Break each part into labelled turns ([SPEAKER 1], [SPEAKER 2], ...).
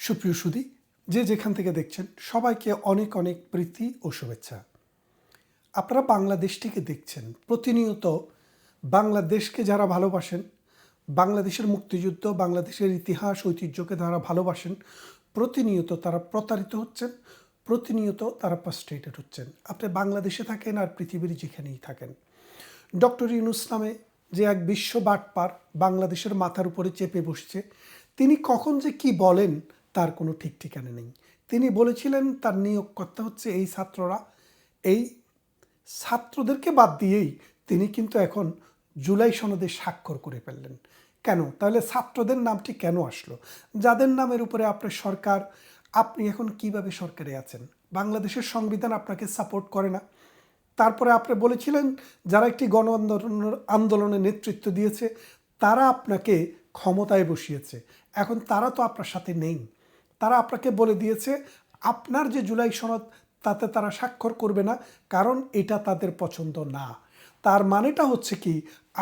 [SPEAKER 1] সুপ্রিয় সুধী, যে যেখান থেকে দেখছেন সবাইকে অনেক অনেক প্রীতি ও শুভেচ্ছা। আপনারা বাংলাদেশটিকে দেখছেন, প্রতিনিয়ত বাংলাদেশকে যারা ভালোবাসেন, বাংলাদেশের মুক্তিযুদ্ধ, বাংলাদেশের ইতিহাস ঐতিহ্যকে যারা ভালোবাসেন, প্রতিনিয়ত তারা প্রতারিত হচ্ছেন, প্রতিনিয়ত তারা ফ্রাস্ট্রেটেড হচ্ছেন। আপনি বাংলাদেশে থাকেন আর পৃথিবীর যেখানেই থাকেন, ডক্টর ইউনূস নামে যে এক বিশ্ব বাটপার বাংলাদেশের মাথার উপরে চেপে বসছে, তিনি কখন যে কি বলেন তার কোনো ঠিক ঠিকানা নেই। তিনি বলেছিলেন তার নিয়োগকর্তা হচ্ছে এই ছাত্ররা, এই ছাত্রদেরকে বাদ দিয়েই তিনি কিন্তু এখন জুলাই সনদে স্বাক্ষর করে ফেললেন। কেন? তাহলে ছাত্রদের নামটি কেন আসলো? যাদের নামের উপরে আপনার সরকার, আপনি এখন কিভাবে সরকারে আছেন? বাংলাদেশের সংবিধান আপনাকে সাপোর্ট করে না। তারপরে আপনি বলেছিলেন যারা একটি গণ আন্দোলনের নেতৃত্ব দিয়েছে তারা আপনাকে ক্ষমতায় বসিয়েছে, এখন তারা তো আপনার সাথে নেই। তারা আপনাকে বলে দিয়েছে আপনার যে জুলাই সনদ তাতে তারা স্বাক্ষর করবে না, কারণ এটা তাদের পছন্দ না। তার মানেটা হচ্ছে কি,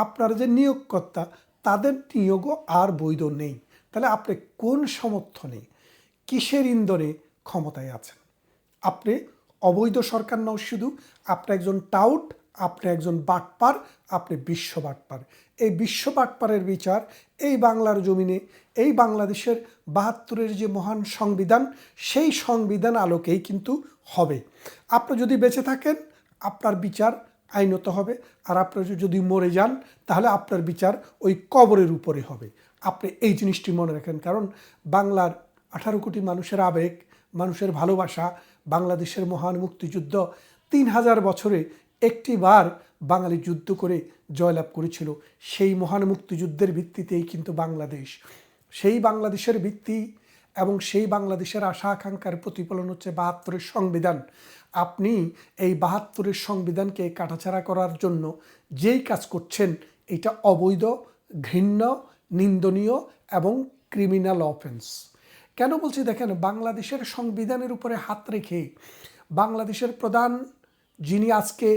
[SPEAKER 1] আপনার যে নিয়োগকর্তা তাদের নিয়োগও আর বৈধ নেই। তাহলে আপনি কোন সমর্থনে, কিসের ইন্ধনে ক্ষমতায় আছেন? আপনি অবৈধ সরকার নও, শুধু আপনি একজন টাউট, আপনি একজন বাটপার, আপনি বিশ্ব বাটপার। এই বিশ্ব বাটপারের বিচার এই বাংলার জমিনে, এই বাংলাদেশের ৭২-এর যে মহান সংবিধান, সেই সংবিধান আলোকেই কিন্তু হবে। আপনি যদি বেঁচে থাকেন আপনার বিচার আইনত হবে, আর আপনি যদি মরে যান তাহলে আপনার বিচার ওই কবরের উপরে হবে। আপনি এই জিনিসটি মনে রাখেন, কারণ বাংলার ১৮ কোটি মানুষের আবেগ, মানুষের ভালোবাসা, বাংলাদেশের মহান মুক্তিযুদ্ধ ৩০০০ বছরে একটিবার বাঙালি যুদ্ধ করে জয়লাভ করেছিল। সেই মহান মুক্তিযুদ্ধের ভিত্তিতেই কিন্তু বাংলাদেশ, সেই বাংলাদেশের ভিত্তি এবং সেই বাংলাদেশের আশা আকাঙ্ক্ষার প্রতিফলন হচ্ছে ৭২-এর সংবিধান। আপনি এই ৭২-এর সংবিধানকে কাটাছাড়া করার জন্য যেই কাজ করছেন, এটা অবৈধ, ঘৃণ্য, নিন্দনীয় এবং ক্রিমিনাল অফেন্স। কেন বলছি দেখেন, বাংলাদেশের সংবিধানের উপরে হাত রেখে বাংলাদেশের প্রধান, যিনি আজকে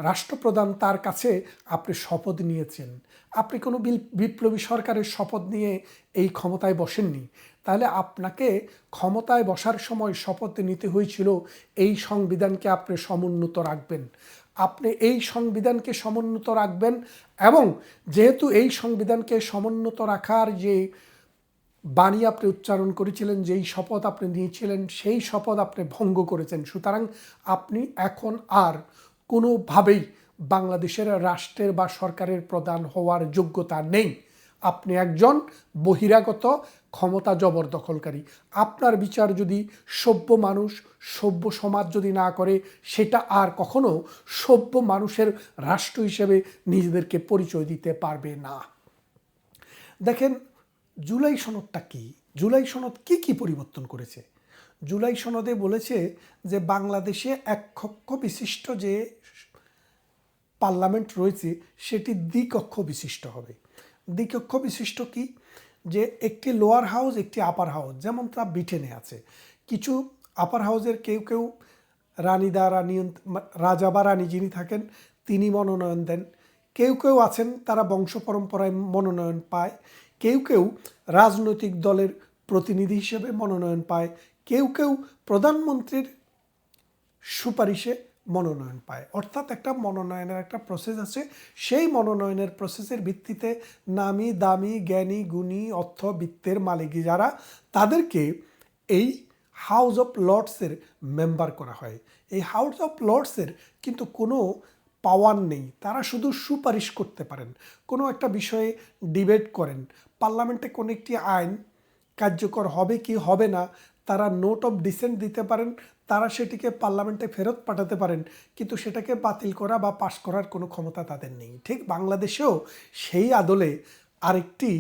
[SPEAKER 1] রাষ্ট্রপ্রধান, তার কাছে আপনি শপথ নিয়েছেন। আপনি কোনো বিপ্লবী সরকারের শপথ নিয়ে এই ক্ষমতায় বসেননি। তাহলে আপনাকে ক্ষমতায় বসার সময় শপথ নিতে হয়েছিল এই সংবিধানকে আপনি সমুন্নত রাখবেন। আপনি এই সংবিধানকে সমুন্নত রাখবেন, এবং যেহেতু এই সংবিধানকে সমুন্নত রাখার যে বাণী আপনি উচ্চারণ করেছিলেন, যেই শপথ আপনি নিয়েছিলেন, সেই শপথ আপনি ভঙ্গ করেছেন। সুতরাং আপনি এখন আর কোনোভাবেই বাংলাদেশের রাষ্ট্রের বা সরকারের প্রধান হওয়ার যোগ্যতা নেই। আপনি একজন বহিরাগত ক্ষমতা জবরদখলকারী। আপনার বিচার যদি সভ্য মানুষ, সভ্য সমাজ যদি না করে, সেটা আর কখনো সভ্য মানুষের রাষ্ট্র হিসেবে নিজেদেরকে পরিচয় দিতে পারবে না। দেখেন, জুলাই সনদটা কি? জুলাই সনদ কি পরিবর্তন করেছে? জুলাই সনদে বলেছে যে বাংলাদেশে এক কক্ষ বিশিষ্ট যে পার্লামেন্ট রয়েছে সেটি দ্বিকক্ষ বিশিষ্ট হবে। দ্বিকক্ষ বিশিষ্ট কি? যে একটি লোয়ার হাউস, একটি আপার হাউস, যেমন তা ব্রিটেনে আছে। কিছু আপার হাউসের কেউ কেউ রাজা বা রানী যিনি থাকেন তিনি মনোনয়ন দেন। কেউ কেউ আছেন তারা বংশ পরম্পরায় মনোনয়ন পায়। কেউ কেউ রাজনৈতিক দলের প্রতিনিধি হিসেবে মনোনয়ন পায়। কেউ কেউ প্রধানমন্ত্রীর সুপারিশে মনোনয়ন পায়। অর্থাৎ একটা মনোনয়নের একটা প্রসেস আছে। সেই মনোনয়নের প্রসেসের ভিত্তিতে নামি দামি জ্ঞানী গুণী অর্থবিত্তের মালিক যারা, তাদেরকে এই হাউস অফ লর্ডসের মেম্বার করা হয়। এই হাউস অফ লর্ডসের কিন্তু কোনো পাওয়ার নেই, তারা শুধু সুপারিশ করতে পারেন, কোনো একটা বিষয়ে ডিবেট করেন। পার্লামেন্টে কোনো একটি আইন কার্যকর হবে কি হবে না তারা নোট অফ ডিসেন্ট দিতে পারেন, তারা সেটিকে পার্লামেন্টে ফেরত পাঠাতে পারেন, কিন্তু সেটাকে বাতিল করা বা পাশ করার কোনো ক্ষমতা তাদের নেই। ঠিক বাংলাদেশেও সেই আদলে আরেকটি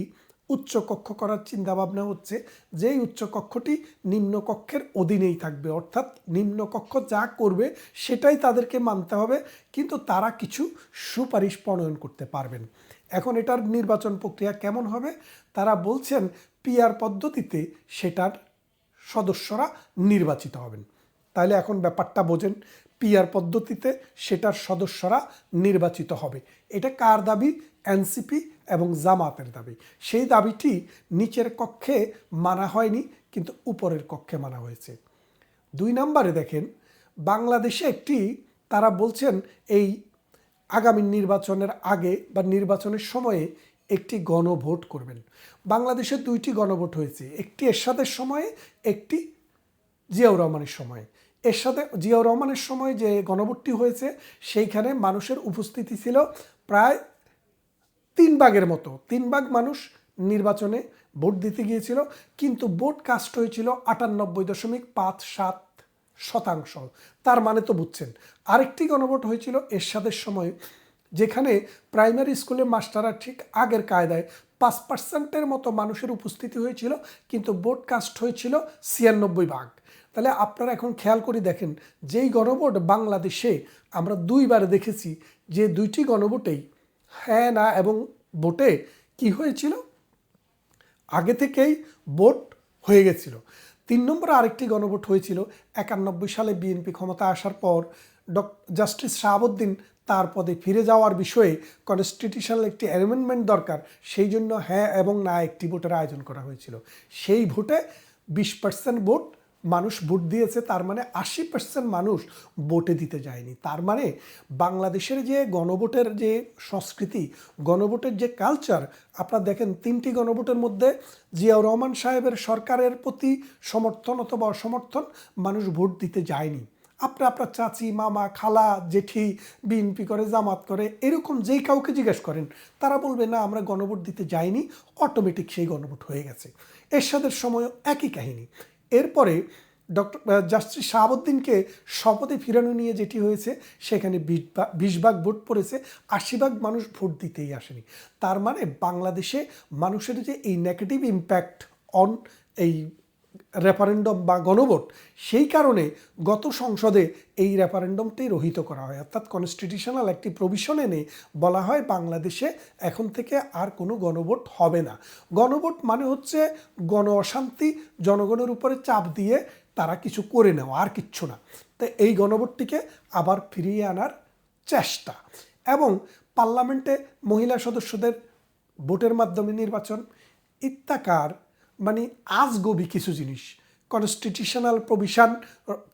[SPEAKER 1] উচ্চকক্ষ করার চিন্তাভাবনা হচ্ছে, যেই উচ্চকক্ষটি নিম্নকক্ষের অধীনেই থাকবে। অর্থাৎ নিম্নকক্ষ যা করবে সেটাই তাদেরকে মানতে হবে, কিন্তু তারা কিছু সুপারিশ প্রণয়ন করতে পারবেন। এখন এটার নির্বাচন প্রক্রিয়া কেমন হবে? তারা বলছেন পিআর পদ্ধতিতে সেটার সদস্যরা নির্বাচিত হবেন। তাহলে এখন ব্যাপারটা বোঝেন, পিআর পদ্ধতিতে সেটার সদস্যরা নির্বাচিত হবে। এটা কার দাবি? এনসিপি এবং জামাতের দাবি। সেই দাবিটি নিচের কক্ষে মানা হয়নি, কিন্তু উপরের কক্ষে মানা হয়েছে। 2 নম্বরে দেখেন, বাংলাদেশে একটি, তারা বলছেন এই আগামী নির্বাচনের আগে বা নির্বাচনের সময়ে একটি গণভোট করবেন। বাংলাদেশে 2টি গণভোট হয়েছে, একটি এরশাদের সময়ে, একটি জিয়াউর রহমানের সময়ে। এরশাদে জিয়াউর রহমানের সময় যে গণভোটটি হয়েছে সেইখানে মানুষের উপস্থিতি ছিল প্রায় 3 ভাগের মতো, 3 ভাগ মানুষ নির্বাচনে ভোট দিতে গিয়েছিল, কিন্তু ভোট কাস্ট হয়েছিল 98.57%। তার মানে তো বুঝছেন। আরেকটি গণভোট হয়েছিল এরশাদের সময়, যেখানে প্রাইমারি স্কুলে মাস্টাররা ঠিক আগের কায়দায় 5%-এর মতো মানুষের উপস্থিতি হয়েছিল, কিন্তু ভোট কাস্ট হয়েছিল 96 ভাগ। তাহলে আপনারা এখন খেয়াল করে দেখেন, যেই গণভোট বাংলাদেশে আমরা 2বার দেখেছি, যে 2টি গণভোটেই হ্যাঁ না এবং ভোটে কি হয়েছিল, আগে থেকেই ভোট হয়ে গেছিল। 3 নম্বরে আরেকটি গণভোট হয়েছিল 91 সালে বিএনপি ক্ষমতা আসার পর জাস্টিস শাহাবুদ্দিন তার পদে ফিরে যাওয়ার বিষয়ে কনস্টিটিউশনাল একটি অ্যামেন্ডমেন্ট দরকার, সেই জন্য হ্যাঁ এবং না একটি ভোটের আয়োজন করা হয়েছিল। সেই ভোটে 20% ভোট মানুষ ভোট দিয়েছে, তার মানে 80% মানুষ ভোটে দিতে যায়নি। তার মানে বাংলাদেশের যে গণভোটের যে সংস্কৃতি, গণভোটের যে কালচার, আপনারা দেখেন 3টি গণভোটের মধ্যে জিয়াউর রহমান সাহেবের সরকারের প্রতি সমর্থন অথবা অসমর্থন, মানুষ ভোট দিতে যায়নি। আপনার চাচি, মামা, খালা, জেঠি বিএনপি করে, জামাত করে, এরকম যেই কাউকে জিজ্ঞেস করেন তারা বলবে না আমরা গণভোট দিতে যাইনি, অটোমেটিক সেই গণভোট হয়ে গেছে। এরশাদের সময়ও একই কাহিনী। এরপরে জাস্টিস শাহাবুদ্দিনকে শপথে ফিরানো নিয়ে যেটি হয়েছে, সেখানে 20 ভাগ ভোট পড়েছে, 80 ভাগ মানুষ ভোট দিতেই আসেনি। তার মানে বাংলাদেশে মানুষের যে এই নেগেটিভ ইম্প্যাক্ট অন এই রেফারেন্ডাম বা গণভোট, সেই কারণে গত সংসদে এই রেফারেন্ডামটি রহিত করা হয়, অর্থাৎ কনস্টিটিউশনাল একটি প্রভিশন এনে বলা হয় বাংলাদেশে এখন থেকে আর কোনো গণভোট হবে না। গণভোট মানে হচ্ছে গণ অশান্তি, জনগণের উপরে চাপ দিয়ে তারা কিছু করে নেওয়া, আর কিচ্ছু না। তো এই গণভোটটিকে আবার ফিরিয়ে আনার চেষ্টা, এবং পার্লামেন্টে মহিলা সদস্যদের ভোটের মাধ্যমে নির্বাচন, ইত্যাকার মানে আজগবি কিছু জিনিস, কনস্টিটিউশনাল প্রভিশন,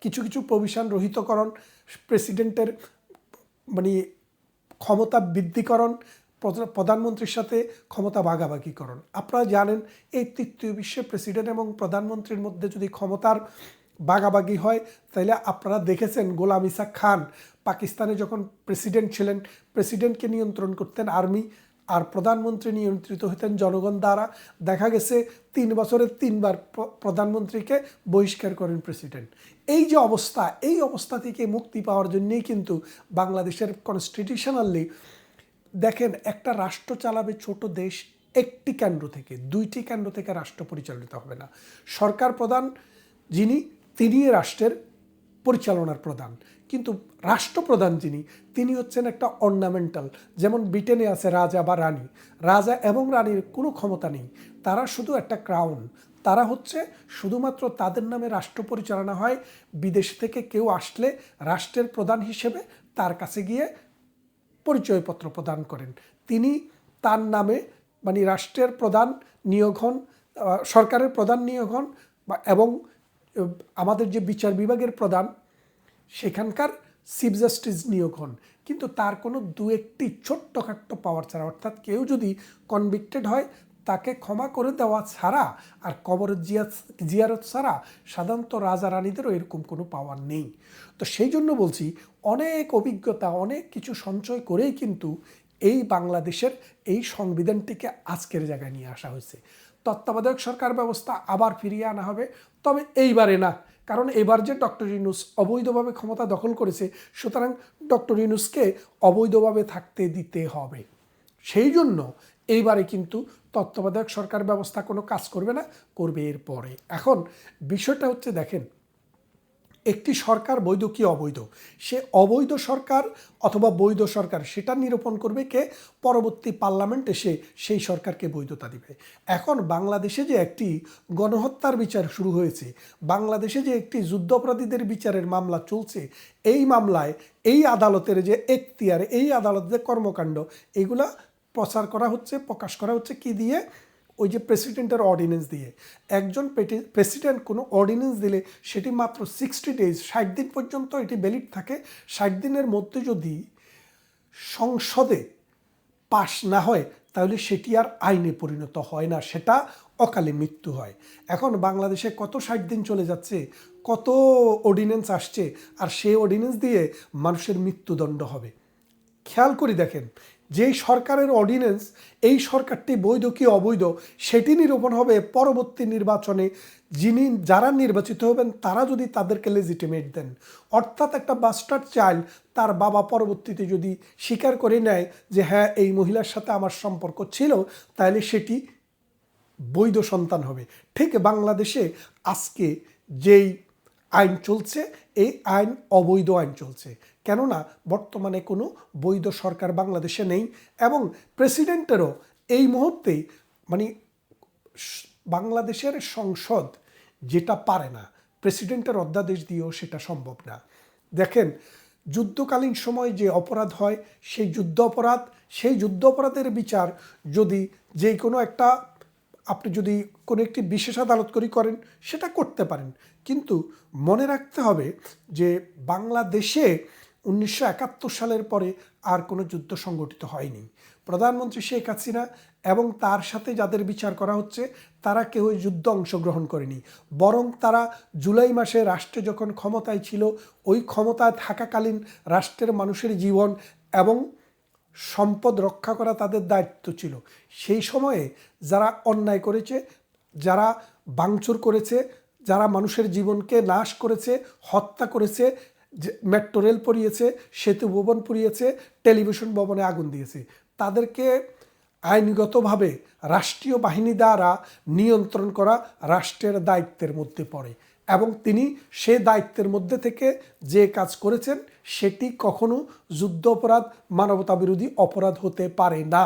[SPEAKER 1] কিছু কিছু প্রভিশন রহিতকরণ, প্রেসিডেন্টের মানে ক্ষমতা বৃদ্ধিকরণ, প্রধানমন্ত্রীর সাথে ক্ষমতা ভাগাভাগিকরণ। আপনারা জানেন এই তৃতীয় বিশ্বে প্রেসিডেন্ট এবং প্রধানমন্ত্রীর মধ্যে যদি ক্ষমতার ভাগাভাগি হয়, তাহলে আপনারা দেখেছেন গোলাম ইসা খান পাকিস্তানে যখন প্রেসিডেন্ট ছিলেন, প্রেসিডেন্টকে নিয়ন্ত্রণ করতেন আর্মি, আর প্রধানমন্ত্রী নিয়ন্ত্রিত হতেন জনগণ দ্বারা। দেখা গেছে 3 বছরে 3 বার প্রধানমন্ত্রীকে বহিষ্কার করেন প্রেসিডেন্ট। এই যে অবস্থা, এই অবস্থা থেকে মুক্তি পাওয়ার জন্যই কিন্তু বাংলাদেশের কনস্টিটিউশনালি দেখেন, একটা রাষ্ট্র চালাবে ছোট দেশ একটি কেন্দ্র থেকে, 2টি কেন্দ্র থেকে রাষ্ট্র পরিচালিত হবে না। সরকার প্রধান যিনি, তিনি রাষ্ট্রের পরিচালনার প্রধান, কিন্তু রাষ্ট্রপ্রধান যিনি, তিনি হচ্ছেন একটা অর্নামেন্টাল। যেমন ব্রিটেনে আছে রাজা বা রানী, রাজা এবং রানীর কোনো ক্ষমতা নেই, তারা শুধু একটা ক্রাউন। তারা হচ্ছে শুধুমাত্র তাদের নামে রাষ্ট্র পরিচালনা হয়। বিদেশ থেকে কেউ আসলে রাষ্ট্রের প্রধান হিসেবে তার কাছে গিয়ে পরিচয়পত্র প্রদান করেন, তিনি তার নামে মানে রাষ্ট্রের প্রধান নিয়োগ হন, সরকারের প্রধান নিয়োগ হন, এবং আমাদের যে বিচার বিভাগের প্রধান সেখানকার চিফ জাস্টিস নিয়োগ হন। কিন্তু তার কোনো 2-1টি ছোট্টখাট্ট পাওয়ার ছাড়া, অর্থাৎ কেউ যদি কনভিক্টেড হয় তাকে ক্ষমা করে দেওয়া ছাড়া আর কবরের জিয়ারত ছাড়া সাধারণত রাজা রানীদেরও এরকম কোনো পাওয়ার নেই। তো সেই জন্য বলছি, অনেক অভিজ্ঞতা, অনেক কিছু সঞ্চয় করেই কিন্তু এই বাংলাদেশের এই সংবিধানটিকে আজকের জায়গায় নিয়ে আসা হয়েছে। তত্ত্বাবধায়ক সরকার ব্যবস্থা আবার ফিরিয়ে আনা হবে, তবে এইবারে না, কারণ এবার যে ডক্টর ইউনূস অবৈধভাবে ক্ষমতা দখল করেছে, সুতরাং ডক্টর ইউনূসকে অবৈধভাবে থাকতে দিতে হবে। সেই জন্য এইবারে কিন্তু তত্ত্বাবধায়ক সরকার ব্যবস্থা কোনো কাজ করবে না, করবে এর পরে। এখন বিষয়টা হচ্ছে, দেখেন, একটি সরকার বৈধ কি অবৈধ, সে অবৈধ সরকার অথবা বৈধ সরকার সেটা নিরূপণ করবে কে, পরবর্তী পার্লামেন্ট এসে সেই সরকারকে বৈধতা দিবে। এখন বাংলাদেশে যে একটি গণহত্যার বিচার শুরু হয়েছে, বাংলাদেশে যে একটি যুদ্ধাপরাধীদের বিচারের মামলা চলছে, এই মামলায় এই আদালতের যে এখতিয়ার, এই আদালতের কর্মকাণ্ড, এগুলা প্রচার করা হচ্ছে, প্রকাশ করা হচ্ছে কি দিয়ে, ওই যে প্রেসিডেন্টের অর্ডিন্যান্স দিয়ে। একজন প্রেসিডেন্ট কোনো অর্ডিন্যান্স দিলে সেটি মাত্র 60 ডেজ, 60 দিন পর্যন্ত এটি ভ্যালিড থাকে। 60 দিনের মধ্যে যদি সংসদে পাশ না হয় তাহলে সেটি আর আইনে পরিণত হয় না, সেটা অকালে মৃত্যু হয়। এখন বাংলাদেশে কত 60 দিন চলে যাচ্ছে, কত অর্ডিন্যান্স আসছে, আর সেই অর্ডিন্যান্স দিয়ে মানুষের মৃত্যুদণ্ড হবে। খেয়াল করে দেখেন, যেই সরকারের অর্ডিন্যান্স, এই সরকারটি বৈধ কি অবৈধ সেটি নিরূপণ হবে পরবর্তী নির্বাচনে। যারা নির্বাচিত হবেন তারা যদি তাদেরকে লেজিটিমেট দেন, অর্থাৎ একটা বাস্টার্ড চাইল্ড তার বাবা পরবর্তীতে যদি স্বীকার করে নেয় যে হ্যাঁ এই মহিলার সাথে আমার সম্পর্ক ছিল, তাহলে সেটি বৈধ সন্তান হবে। ঠিক বাংলাদেশে আজকে যেই আইন চলছে, এই আইন অবৈধ আইন চলছে। কেননা বর্তমানে কোনো বৈধ সরকার বাংলাদেশে নেই, এবং প্রেসিডেন্টেরও এই মুহূর্তে মানে বাংলাদেশের সংসদ যেটা পারে না, প্রেসিডেন্টের অধ্যাদেশ দিয়েও সেটা সম্ভব না। দেখেন, যুদ্ধকালীন সময় যে অপরাধ হয়, সেই যুদ্ধ অপরাধের বিচার যদি যে কোনো একটা, আপনি যদি কোনো একটি বিশেষ আদালত করেন সেটা করতে পারেন, কিন্তু মনে রাখতে হবে যে বাংলাদেশে 1971 সালের পরে আর কোনো যুদ্ধ সংগঠিত হয়নি। প্রধানমন্ত্রী শেখ হাসিনা এবং তার সাথে যাদের বিচার করা হচ্ছে তারা কেউ যুদ্ধ অংশগ্রহণ করেনি, বরং তারা জুলাই মাসে রাষ্ট্রে যখন ক্ষমতায় ছিল, ওই ক্ষমতায় থাকাকালীন রাষ্ট্রের মানুষের জীবন এবং সম্পদ রক্ষা করা তাদের দায়িত্ব ছিল। সেই সময়ে যারা অন্যায় করেছে, যারা ভাঙচুর করেছে, যারা মানুষের জীবনকে নাশ করেছে, হত্যা করেছে, মেট্রো রেল পুড়িয়েছে, সেতু ভবন পুড়িয়েছে, টেলিভিশন ভবনে আগুন দিয়েছে, তাদেরকে আইনগতভাবে রাষ্ট্রীয় বাহিনী দ্বারা নিয়ন্ত্রণ করা রাষ্ট্রের দায়িত্বের মধ্যে পড়ে, এবং তিনি সে দায়িত্বের মধ্যে থেকে যে কাজ করেছেন সেটি কখনো যুদ্ধ অপরাধ, মানবতা বিরোধী অপরাধ হতে পারে না।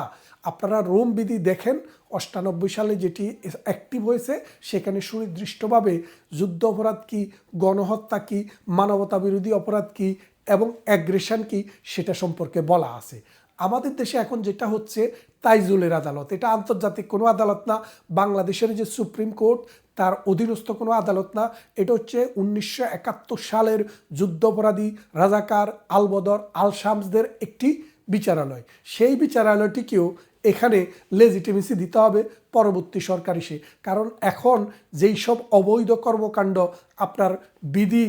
[SPEAKER 1] আপনারা রোম বিধি দেখেন, 98 সালে যেটি অ্যাক্টিভ হয়েছে, সেখানে সুনির্দিষ্টভাবে যুদ্ধ অপরাধ কী, গণহত্যা কী, মানবতা বিরোধী অপরাধ কী এবং অ্যাগ্রেশন কী সেটা সম্পর্কে বলা আছে। আমাদের দেশে এখন যেটা হচ্ছে তাইজুলের আদালত, এটা আন্তর্জাতিক কোনো আদালত না, বাংলাদেশের যে সুপ্রিম কোর্ট তার অধীনস্থ কোনো আদালত না, এটা হচ্ছে 1971 সালের যুদ্ধাপরাধী রাজাকার আলবদর আল শামসদের একটি বিচারালয়। সেই বিচারালয়টিকেও এখানে লেজিটিমেসি দিতে হবে পরবর্তী সরকার এসে, কারণ এখন যেই সব অবৈধ কর্মকাণ্ড আপনার বিধি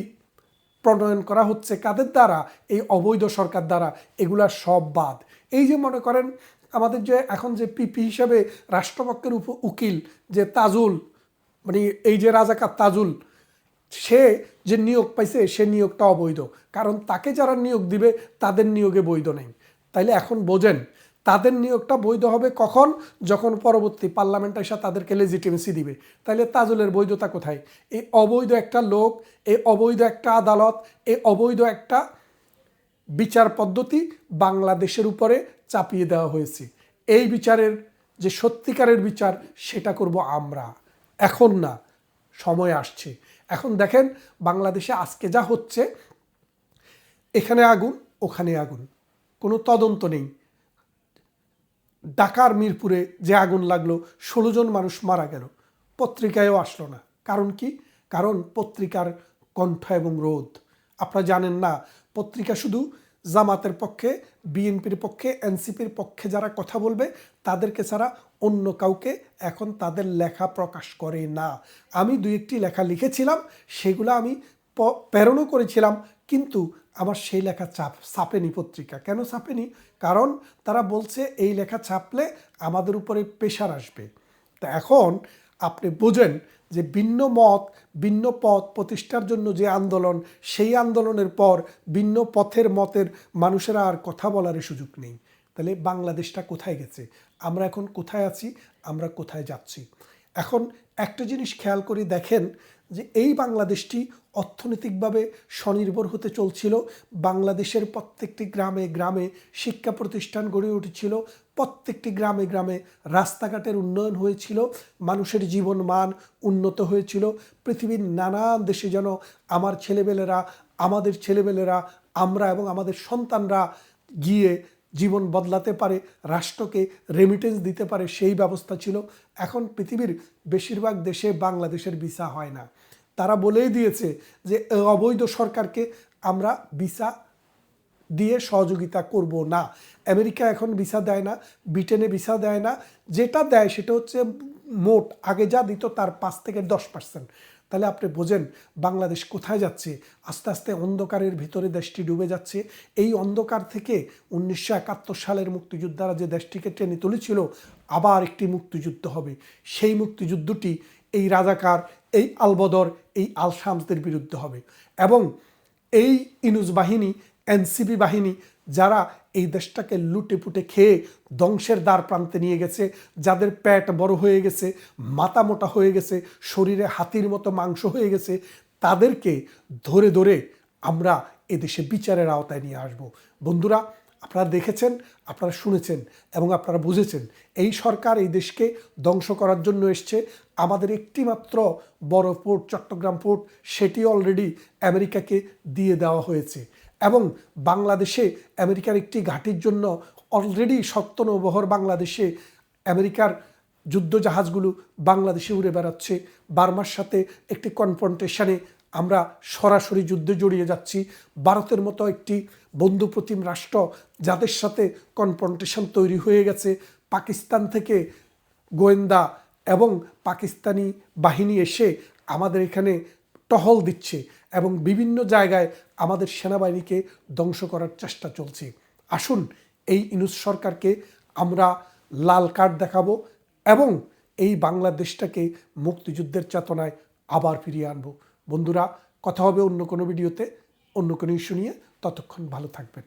[SPEAKER 1] প্রণয়ন করা হচ্ছে কাদের দ্বারা, এই অবৈধ সরকার দ্বারা, এগুলা সব বাদ। এই যে মনে করেন আমাদের যে এখন যে পিপি হিসাবে রাষ্ট্রপক্ষের উকিল যে তাজুল, মানে এই যে রাজাকার তাজুল, সে যে নিয়োগ পাইছে সে নিয়োগটা অবৈধ, কারণ তাকে যারা নিয়োগ দিবে তাদের নিয়োগে বৈধ নেই। তাইলে এখন বোঝেন তাদের নিয়োগটা বৈধ হবে কখন, যখন পরবর্তী পার্লামেন্ট এসে তাদেরকে লেজিটিমেসি দিবে। তাইলে তাজুলের বৈধতা কোথায়? এই অবৈধ একটা লোক, এই অবৈধ একটা আদালত, এই অবৈধ একটা বিচার পদ্ধতি বাংলাদেশের উপরে চাপিয়ে দেওয়া হয়েছে। এই বিচারের যে সত্যিকারের বিচার সেটা করব আমরা, এখন না, সময় আসছে। এখন দেখেন বাংলাদেশে আজকে যা হচ্ছে, এখানে আগুন ওখানে আগুন, কোনো তদন্ত নেই। ঢাকার মিরপুরে যে আগুন লাগলো, 16 জন মানুষ মারা গেল, পত্রিকায়ও আসলো না। কারণ কি? কারণ পত্রিকার কণ্ঠ এবং রোধ। আপনারা জানেন না, পত্রিকা শুধু জামাতের পক্ষে, বিএনপির পক্ষে, এনসিপির পক্ষে যারা কথা বলবে তাদেরকে ছাড়া অন্য কাউকে এখন তাদের লেখা প্রকাশ করে না। আমি 2-1টি লেখা লিখেছিলাম, সেগুলো আমি প্রেরণও করেছিলাম, কিন্তু আমার সেই লেখা ছাপেনি পত্রিকা। কেন ছাপেনি? কারণ তারা বলছে এই লেখা ছাপলে আমাদের উপরে প্রেশার আসবে। তা এখন আপনি বোঝেন যে ভিন্ন মত, ভিন্ন পথ প্রতিষ্ঠার জন্য যে আন্দোলন, সেই আন্দোলনের পর ভিন্ন পথের মতের মানুষেরা আর কথা বলার সুযোগ নেই। তাহলে বাংলাদেশটা কোথায় গেছে? আমরা এখন কোথায় আছি? আমরা কোথায় যাচ্ছি? এখন একটা জিনিস খেয়াল করে দেখেন যে এই বাংলাদেশটি অর্থনৈতিকভাবে স্বনির্ভর হতে চলছিল, বাংলাদেশের প্রত্যেকটি গ্রামে গ্রামে শিক্ষা প্রতিষ্ঠান গড়ে উঠেছিল, প্রত্যেকটি গ্রামে গ্রামে রাস্তাঘাটের উন্নয়ন হয়েছিল, মানুষের জীবন মান উন্নত হয়েছিল। পৃথিবীর নানান দেশে যেন আমাদের ছেলেবেলেরা, আমরা এবং আমাদের সন্তানরা গিয়ে জীবন বদলাতে পারে, রাষ্ট্রকে রেমিটেন্স দিতে পারে, সেই ব্যবস্থা ছিল। এখন পৃথিবীর বেশিরভাগ দেশে বাংলাদেশের ভিসা হয় না। তারা বলেই দিয়েছে যে অবৈধ সরকারকে আমরা ভিসা দিয়ে সহযোগিতা করব না। আমেরিকা এখন ভিসা দেয় না, ব্রিটেনে ভিসা দেয় না, যেটা দেয় সেটা হচ্ছে মোট আগে যা দিত তার 5 থেকে 10%। তাহলে আপনি বোঝেন বাংলাদেশ কোথায় যাচ্ছে। আস্তে আস্তে অন্ধকারের ভিতরে দেশটি ডুবে যাচ্ছে। এই অন্ধকার থেকে 1971 সালের মুক্তিযোদ্ধারা যে দেশটিকে টেনে তুলেছিল, আবার একটি মুক্তিযুদ্ধ হবে। সেই মুক্তিযুদ্ধটি এই রাজাকার, এই আলবদর, এই আল শামসদের বিরুদ্ধে হবে। এবং এই ইনুস বাহিনী, এনসিপি বাহিনী, যারা এই দেশটাকে লুটে পুটে খেয়ে ধ্বংসের দ্বার প্রান্তে নিয়ে গেছে, যাদের পেট বড় হয়ে গেছে, মাথা মোটা হয়ে গেছে, শরীরে হাতির মতো মাংস হয়ে গেছে, তাদেরকে ধরে ধরে আমরা এদেশে বিচারের আওতায় নিয়ে আসব। বন্ধুরা, আপনারা দেখেছেন, আপনারা শুনেছেন এবং আপনারা বুঝেছেন এই সরকার এই দেশকে ধ্বংস করার জন্য এসছে। আমাদের একটি মাত্র বড় পোর্ট, চট্টগ্রাম পোর্ট, সেটি অলরেডি আমেরিকাকে দিয়ে দেওয়া হয়েছে। এবং বাংলাদেশে আমেরিকার একটি ঘাঁটির জন্য অলরেডি সত্য নৌবহর বাংলাদেশে আমেরিকার যুদ্ধ জাহাজগুলো বাংলাদেশে উড়ে বেড়াচ্ছে। বার্মার সাথে একটি কনফ্রন্টেশনে আমরা সরাসরি যুদ্ধে জড়িয়ে যাচ্ছি। ভারতের মতো একটি বন্ধুপ্রতিম রাষ্ট্র, যাদের সাথে কনফ্রন্টেশন তৈরি হয়ে গেছে। পাকিস্তান থেকে গোয়েন্দা এবং পাকিস্তানি বাহিনী এসে আমাদের এখানে টহল দিচ্ছে এবং বিভিন্ন জায়গায় আমাদের সেনাবাহিনীকে ধ্বংস করার চেষ্টা চলছে। আসুন এই ইউনূস সরকারকে আমরা লাল কার্ড দেখাবো এবং এই বাংলাদেশটাকে মুক্তিযুদ্ধের চেতনায় আবার ফিরিয়ে আনবো। বন্ধুরা, কথা হবে অন্য কোনো ভিডিওতে, অন্য কোনো ইস্যু নিয়ে। ততক্ষণ ভালো থাকবেন।